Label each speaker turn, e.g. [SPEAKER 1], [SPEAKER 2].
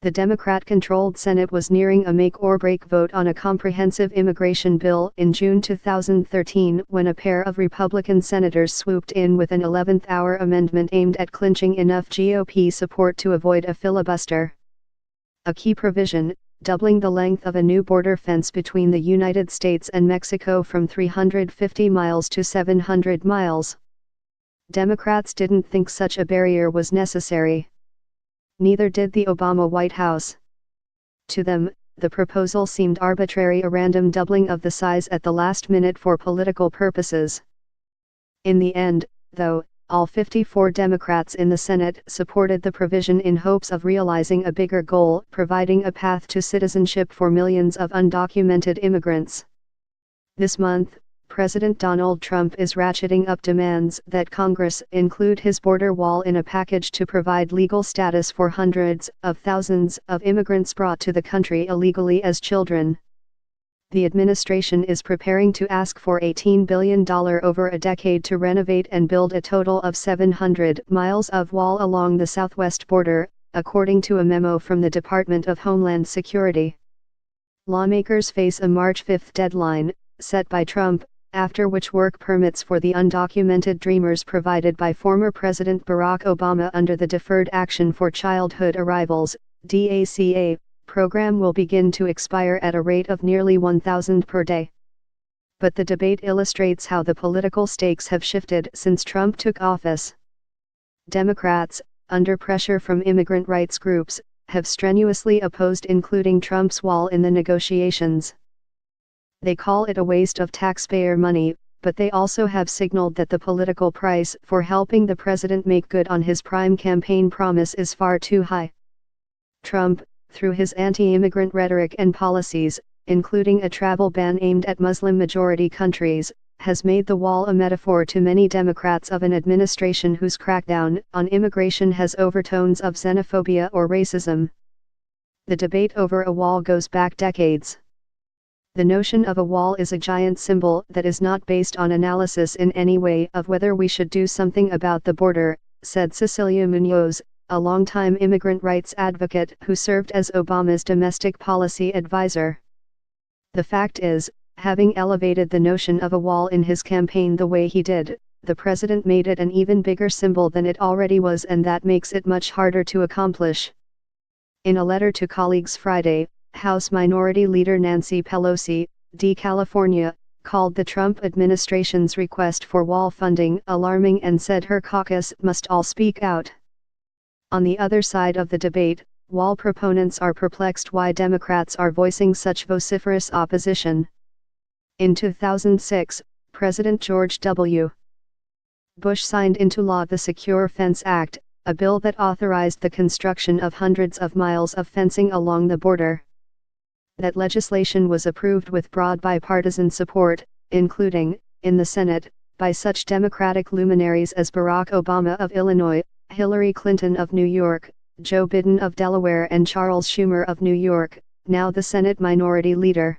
[SPEAKER 1] The Democrat-controlled Senate was nearing a make-or-break vote on a comprehensive immigration bill in June 2013 when a pair of Republican senators swooped in with an 11th-hour amendment aimed at clinching enough GOP support to avoid a filibuster. A key provision, doubling the length of a new border fence between the United States and Mexico from 350 miles to 700 miles. Democrats didn't think such a barrier was necessary. Neither did the Obama White House. To them, the proposal seemed arbitrary, a random doubling of the size at the last minute for political purposes. In the end, though, all 54 Democrats in the Senate supported the provision in hopes of realizing a bigger goal, providing a path to citizenship for millions of undocumented immigrants. This month, President Donald Trump is ratcheting up demands that Congress include his border wall in a package to provide legal status for hundreds of thousands of immigrants brought to the country illegally as children. The administration is preparing to ask for $18 billion over a decade to renovate and build a total of 700 miles of wall along the southwest border, according to a memo from the Department of Homeland Security. Lawmakers face a March 5 deadline, set by Trump, after which work permits for the undocumented dreamers provided by former President Barack Obama under the Deferred Action for Childhood Arrivals (DACA) program will begin to expire at a rate of nearly 1,000 per day. But the debate illustrates how the political stakes have shifted since Trump took office. Democrats, under pressure from immigrant rights groups, have strenuously opposed including Trump's wall in the negotiations. They call it a waste of taxpayer money, but they also have signaled that the political price for helping the president make good on his prime campaign promise is far too high. Trump, through his anti-immigrant rhetoric and policies, including a travel ban aimed at Muslim-majority countries, has made the wall a metaphor to many Democrats of an administration whose crackdown on immigration has overtones of xenophobia or racism. The debate over a wall goes back decades. The notion of a wall is a giant symbol that is not based on analysis in any way of whether we should do something about the border, said Cecilia Munoz, a longtime immigrant rights advocate who served as Obama's domestic policy advisor. The fact is, having elevated the notion of a wall in his campaign the way he did, the president made it an even bigger symbol than it already was, and that makes it much harder to accomplish. In a letter to colleagues Friday, House Minority Leader Nancy Pelosi, D. California, called the Trump administration's request for wall funding alarming and said her caucus must all speak out. On the other side of the debate, wall proponents are perplexed why Democrats are voicing such vociferous opposition. In 2006, President George W. Bush signed into law the Secure Fence Act, a bill that authorized the construction of hundreds of miles of fencing along the border. That legislation was approved with broad bipartisan support, including, in the Senate, by such Democratic luminaries as Barack Obama of Illinois, Hillary Clinton of New York, Joe Biden of Delaware and Charles Schumer of New York, now the Senate Minority Leader.